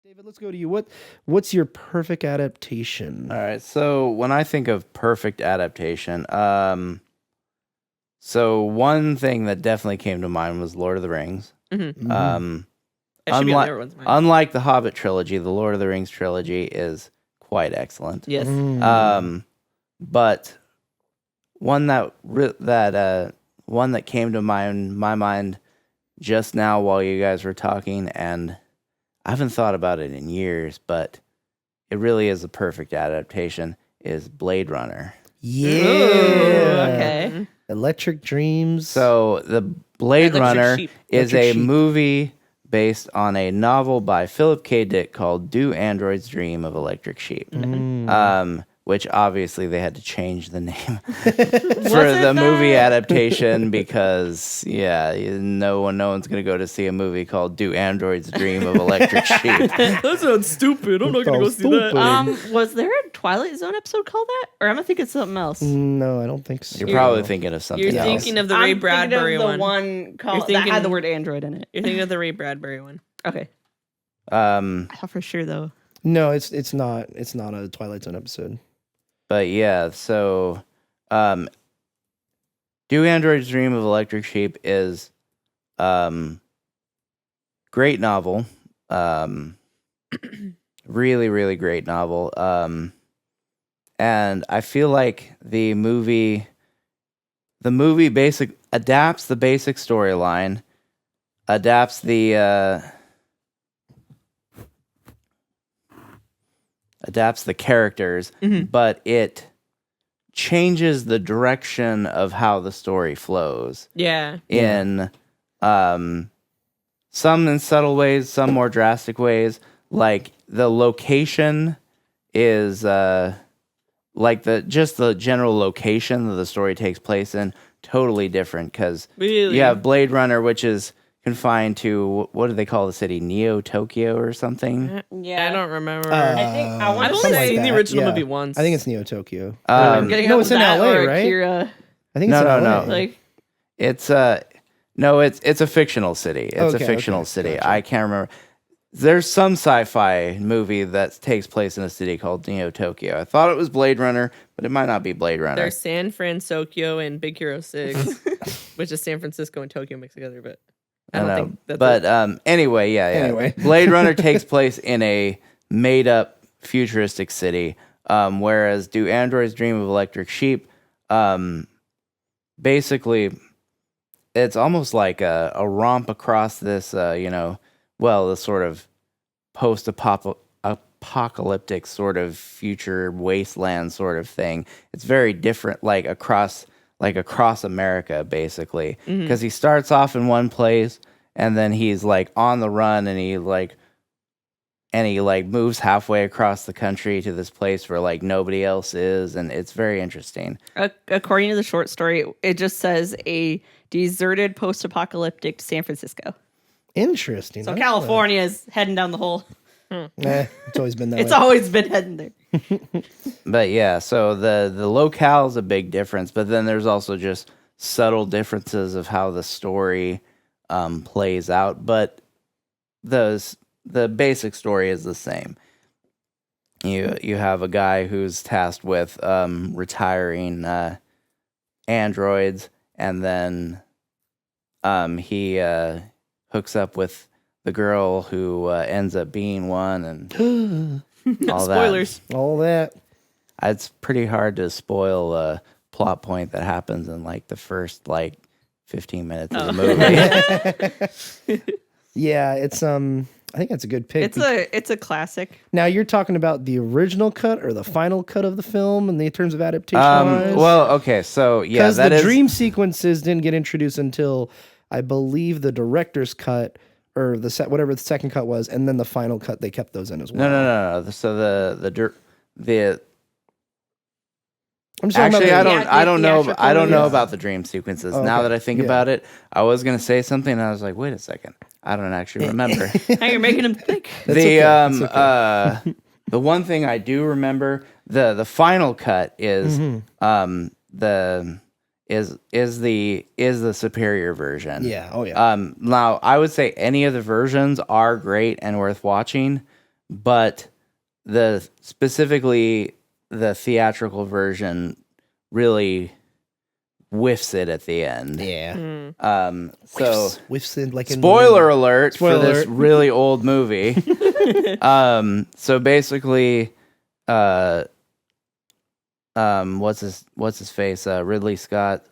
David, let's go to you. What's your perfect adaptation? All right. So when I think of perfect adaptation, so one thing that definitely came to mind was Lord of the Rings. Mm-hmm. It should be on everyone's mind. Unlike the Hobbit trilogy, the Lord of the Rings trilogy is quite excellent. Yes. But one that came to my mind just now while you guys were talking, and I haven't thought about it in years, but it really is a perfect adaptation, is Blade Runner. Yeah. Ooh, okay. Electric Dreams. So the Blade Runner is Electric a Sheep. movie based on a novel by Philip K. Dick called Do Androids Dream of Electric Sheep? Which obviously they had to change the name for the movie adaptation because, no one's going to go to see a movie called Do Androids Dream of Electric Sheep. That sounds stupid. I'm not going to go see Stupid. that. Was there a Twilight Zone episode called that? Or am I thinking of something else? No, I don't think so. You're probably thinking of something You're else. thinking of the Ray Bradbury one. The one called You're that had the word Android in it. You're thinking of the Ray Bradbury one. Okay. I thought for sure, though. No, it's not. It's not a Twilight Zone episode. But yeah, so Do Androids Dream of Electric Sheep is great novel. Really, really great novel. And I feel like the movie adapts the basic storyline, adapts the characters, but it changes the direction of how the story flows. Yeah. In some in subtle ways, some more drastic ways. Like the location is like the general location that the story takes place in totally different because you have Blade Runner, which is confined to, what do they call the city? Neo Tokyo or something? Yeah, I don't remember. I've only seen the original movie once. I think it's Neo Tokyo. No, it's in LA, right? Akira. I think it's in LA. No. Like, It's it's a fictional city. It's a fictional city. Gotcha. I can't remember. There's some sci-fi movie that takes place in a city called Neo Tokyo. I thought it was Blade Runner, but it might not be Blade Runner. There's San Francisco and Big Hero 6, which is San Francisco and Tokyo mixed together, but I don't think that's it. Anyway, yeah. Anyway. Blade Runner takes place in a made-up futuristic city, whereas Do Androids Dream of Electric Sheep, basically, it's almost like a romp across this, the sort of post-apocalyptic sort of future wasteland sort of thing. It's very different, across America, basically, because he starts off in one place and then he's on the run and he moves halfway across the country to this place where nobody else is, and it's very interesting. according to the short story, it just says a deserted post-apocalyptic San Francisco. Interesting. So California is heading down the hole. It's always been that It's way. always been heading there. But yeah, so the locale is a big difference, but then there's also just subtle differences of how the story plays out. But the basic story is the same. You have a guy who's tasked with retiring androids, and then he hooks up with the girl who ends up being one, and all Spoilers. All that. It's pretty hard to spoil a plot point that happens in the first 15 minutes of the movie. Yeah, it's I think that's a good pick. It's a classic. Now you're talking about the original cut or the final cut of the film, in the terms of adaptation. Well, okay, so yeah, because that the is dream sequences didn't get introduced until I believe the director's cut or whatever the second cut was, and then the final cut they kept those in as well. No. So the I'm just talking actually, about I don't know yeah. about the dream sequences. Oh, now okay. that I think Yeah. about it, I was gonna say something, and I was like, wait a second, I don't actually remember. Now you're making him think. The one thing I do remember, the final cut is is the superior version. Yeah. Oh yeah. Now I would say any of the versions are great and worth watching, but specifically the theatrical version really whiffs it at the end. Yeah. So Whiffs in like in spoiler alert Spoiler for this alert. really old movie. So basically, what's his face? Ridley Scott.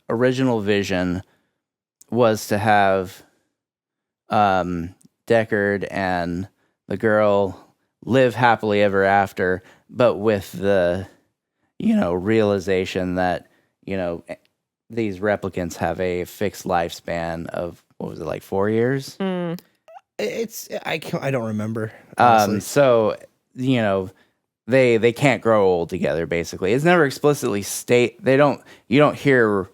Original vision was to have Deckard and the girl live happily ever after, but with the realization that these replicants have a fixed lifespan of, what was it, like 4 years? I don't remember. Honestly. So they can't grow old together. Basically, it's never explicitly you don't hear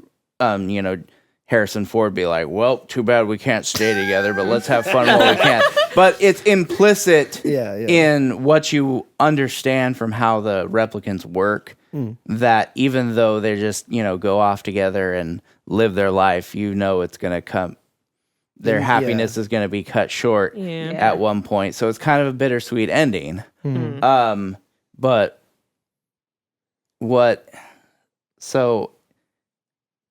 Harrison Ford be like, well, too bad we can't stay together, but let's have fun while we can. But it's implicit in what you understand from how the replicants work, that even though they just, go off together and live their life, it's going to come, their happiness is going to be cut short at one point. So it's kind of a bittersweet ending. But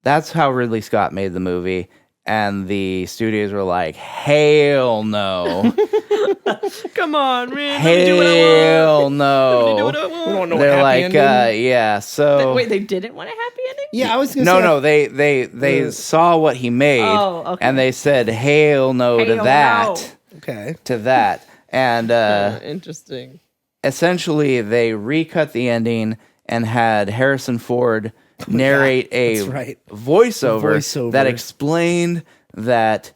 that's how Ridley Scott made the movie, and the studios were like, "Hell no! Come on, man! Hell no!" We don't know They're what like, happy ending. "Yeah." So Wait, they didn't want a happy ending? Yeah, I was gonna say no, they saw what he made, okay. and they said, "Hell no to Hell that." no. Okay. To that, and Interesting. essentially they recut the ending and had Harrison Ford narrate that's right. voiceover that explained that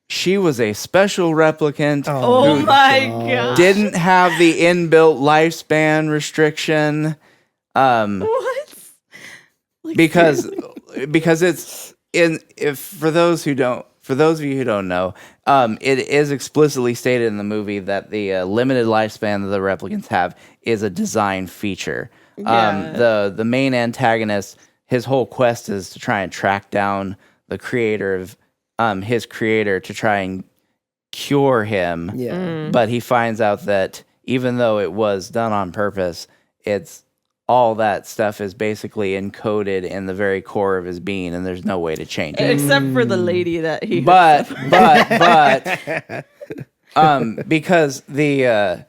she was a special replicant Oh who my god. didn't have the inbuilt lifespan restriction, What? because it's for those of you who don't know, it is explicitly stated in the movie that the limited lifespan that the replicants have is a design feature. The main antagonist, his whole quest is to try and track down the creator of his creator to try and cure him. Yeah. But he finds out that even though it was done on purpose, it's all that stuff is basically encoded in the very core of his being, and there's no way to change it. Except for the lady that he But because the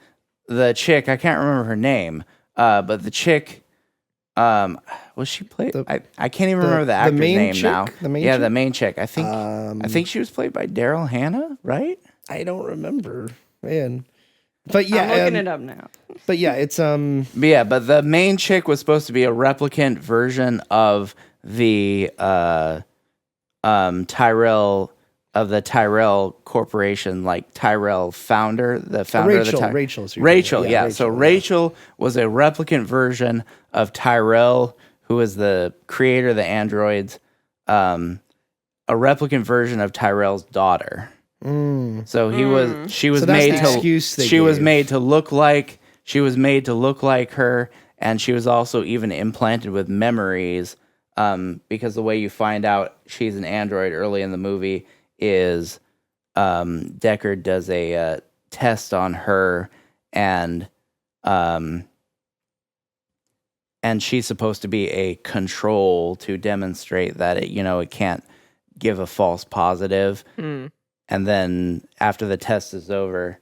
chick, I can't remember her name, but the chick, was she played? I can't even remember the actor's main name chick? now. The main yeah, chick? the main chick. I think she was played by Daryl Hannah, right? I don't remember, man. But yeah, I'm looking it up now. But yeah, it's But the main chick was supposed to be a replicant version of the Tyrell Corporation, like Tyrell founder, the founder Rachel. of the Rachel's your Rachel, name. yeah. So Rachel was a replicant version of Tyrell, who was the creator of the androids, a replicant version of Tyrell's daughter. So she was So that's made the excuse they she was gave. made to look like her, and she was also even implanted with memories, because the way you find out she's an android early in the movie is Deckard does a test on her, and she's supposed to be a control to demonstrate that it can't give a false positive. And then after the test is over,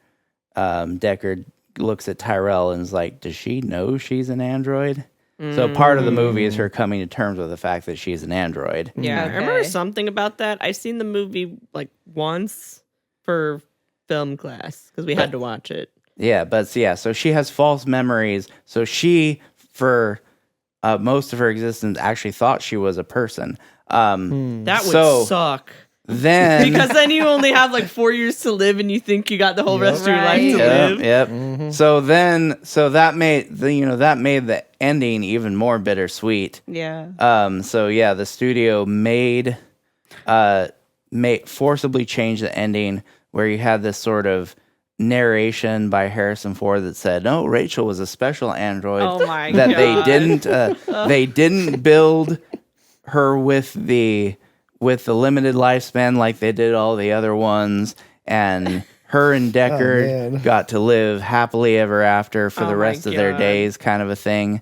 Deckard looks at Tyrell and is like, does she know she's an android? So part of the movie is her coming to terms with the fact that she's an android. Yeah, Okay. I remember something about that. I've seen the movie like once for film class because we had to watch it. Yeah, so she has false memories. So she, for most of her existence, actually thought she was a person. That would suck. Then Because then you only have like 4 years to live, and you think you got the whole rest of your life to live. Yep. So that made the ending even more bittersweet. Yeah. So yeah, the studio forcibly changed the ending where you had this sort of narration by Harrison Ford that said, "No, Rachel was a special android Oh my that God. they didn't build her with the limited lifespan like they did all the other ones, and her and Deckard man. got to live happily ever after for Oh the my rest of their God. days, kind of a thing.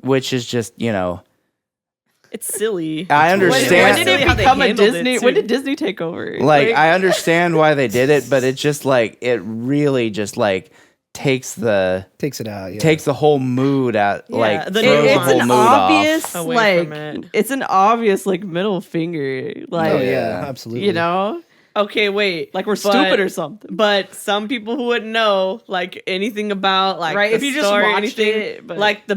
Which is just, It's silly. I When understand. did Silly it how they become a handled it, Disney? too. When did Disney take over? Like, I understand why they did it, but it's just like it really just like takes the Takes it out. Yeah. takes the whole mood out. Yeah, Like the throws the it's whole an mood obvious off. Away from it. it's an obvious like middle finger. Like Oh Yeah. yeah, absolutely. you know, Okay, wait. like we're But- stupid or something. But some people who wouldn't know, like anything about, like Right, the if you just story, watched anything, it, but- like the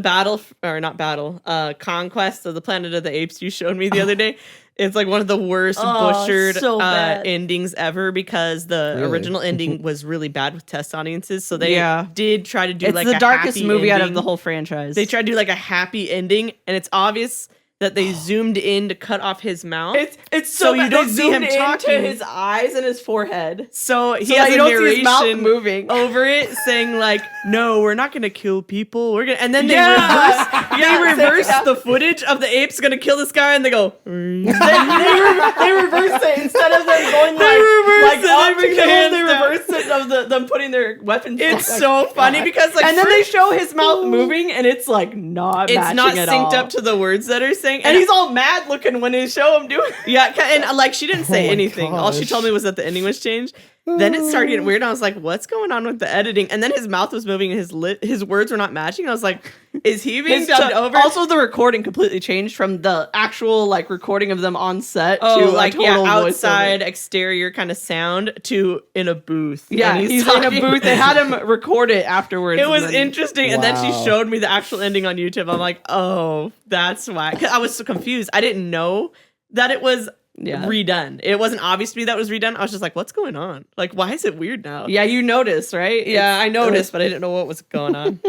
conquest of the Planet of the Apes you showed me the other day. It's like one of the worst Oh, butchered so bad. endings ever because the Really? original ending was really bad with test audiences. So they Yeah. did try to do It's like the a darkest happy movie out of ending. the whole franchise. They tried to do like a happy ending, and it's obvious that they zoomed in to cut off his mouth. It's so you bad. don't They see him zoomed into talking. his eyes and his forehead. So he So has that you a don't see narration his mouth moving. over it, saying like, "No, we're not gonna kill people. We're gonna," and then they Yeah. reverse Yeah. the footage of the apes gonna kill this guy, and they go, they reverse it instead of them going They reverse like it, up they to bring kill their him. They hands down. reverse it of them putting their weapons. "It's down. so funny because like, and then they first, show his mouth moving, and it's like not. it's not matching at synced all. up to the words that are saying, and he's all mad looking when they show him doing. yeah, and like she didn't say my anything. All she gosh. told me was that the ending was changed. Then it started getting weird. And I was like, "What's going on with the editing?" And then his mouth was moving, and his words were not matching. I was like, "Is he being His dubbed over?" Also, the recording completely changed from the actual like recording of them on set Oh, to like a total outside voiceover. exterior kind of sound to in a booth. Yeah, And he's in a talking. booth. They had him record it afterwards. It was and then- interesting, and then she Wow. showed me the actual ending on YouTube. I'm like, "Oh, that's why." 'Cause I was so confused. I didn't know that it was redone. It wasn't obvious to me that it was redone. I was just like, "What's going on? Like, why is it weird now?" Yeah, you noticed, right? Yeah, I It's- noticed, but I didn't know what was going on.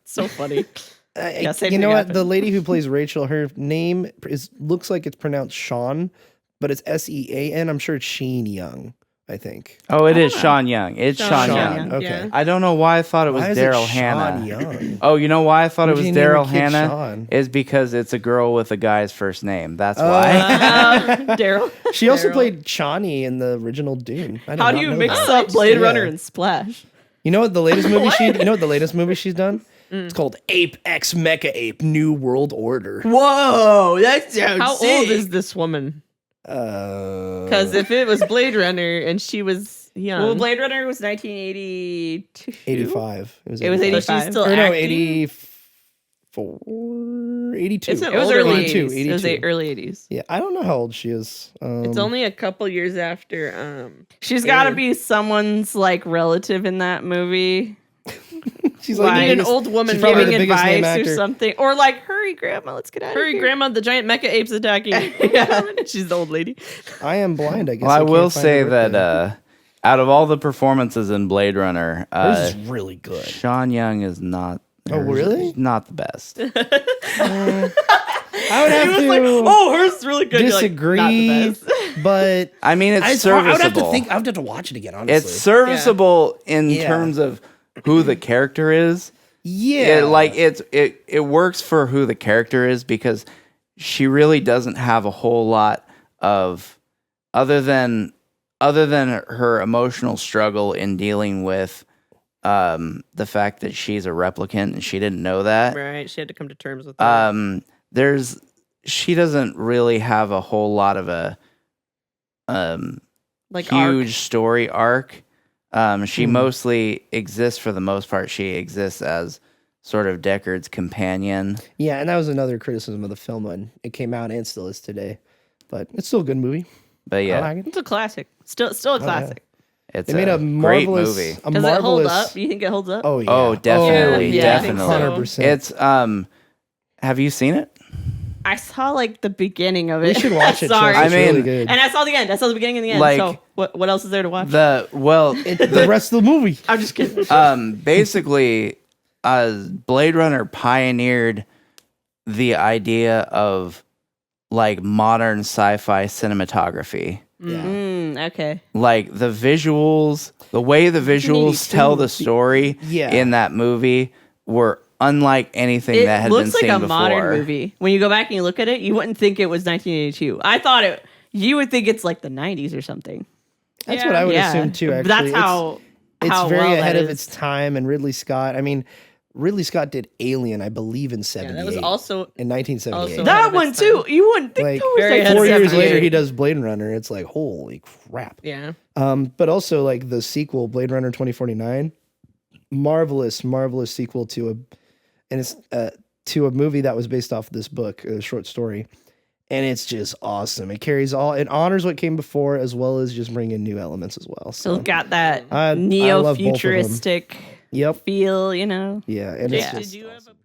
So funny. Yeah, same you know thing what? The happened. lady who plays Rachel, her name looks like it's pronounced Sean, but it's Sean. I'm sure it's Sheen Young. I think. Oh, it is Sean Young. It's Sean, Young. Young. Okay. Yeah. I don't know why I thought it was Why is Daryl it Sean Hannah. Young? Oh, you know why I thought it Why'd was you name your Daryl kid Hannah? Sean? Is because it's a girl with a guy's first name. That's Oh. why. Daryl. She also Daryl. played Chani in the original Dune. I did How not do you know mix that. up Blade Yeah. Runner and Splash? You know what the latest movie she's done? It's called Ape X Mecha Ape New World Order. Whoa, that sounds How old is this woman? Because Because if it was Blade Runner and she was young, Well, Blade Runner was 1982. 85. It was so 85. she's still Or no, acting? 84, 82. It's an It was older early one. 82, 80s. It was 82. the early 80s. Yeah, I don't know how old she is. It's only a couple years after. She's got to Abe. be someone's like relative in that movie. she's We like need the an biggest- old woman she's probably Giving the biggest name advice or actor. something. Or like, hurry, grandma, let's get out of Hurry, here. grandma! The giant mecha apes attacking. Yeah. She's the old lady. I am blind, I guess. Well, I can't will find say her birthday. that out of all the performances in Blade Runner, hers is really good. Sean Young is not. Oh, hers really? is Not the best. I would have to Oh, hers is really good. You're like, disagree, "Not the best." but I mean, it's I serviceable. would have to think. I would have to watch it again. Honestly, It's serviceable in Yeah. terms of who the character is. yeah, It works for who the character is because she really doesn't have a whole lot of other than her emotional struggle in dealing with the fact that she's a replicant and she didn't know that. Right, she had to come to terms with that. She doesn't really have a whole lot of a Like huge story arc. She mostly exists, for the most part, she exists as sort of Deckard's companion. yeah, and that was another criticism of the film when it came out and still is today. But it's still a good movie. But I yeah, like it. It's a classic. Still a classic. it's They made a great marvelous, movie. a Does marvelous. it hold up? You think it holds up? Oh yeah. Oh, definitely, Yeah, I think definitely. so. 100%. It's have you seen it? I saw like the beginning of We it. should watch it. Sorry. Chelsea. It's I mean, really good. And I saw the end. I saw the beginning and the end. Like- so what else is there to watch? The rest of the movie. I'm just kidding. Basically, Blade Runner pioneered the idea of like modern sci-fi cinematography. Yeah. Okay. Like the visuals, the way the visuals tell the story Yeah. in that movie were unlike anything It that had been looks like seen a before. modern movie. When you go back and you look at it, you wouldn't think it was 1982. I thought you would think it's like the 90s or something. That's what I would Yeah. assume too. Actually, That's how it's very well ahead that of is. its time. And Ridley Scott. I mean, Ridley Scott did Alien, I believe, in Yeah, '78. that was also in 1978. also- That ahead of one its too. time. You wouldn't think Like, that was very like ahead of 4 its years time. later, he does Blade Runner. It's like, holy crap. yeah. But also like the sequel, Blade Runner 2049, marvelous sequel to a movie that was based off of this book, a short story, and it's just awesome. It honors what came before as well as just bringing new elements as well. Still So got that I love both of them. neo-futuristic Yep. feel, you know. Yeah, and Jake, it's Yeah. did just you have a awesome.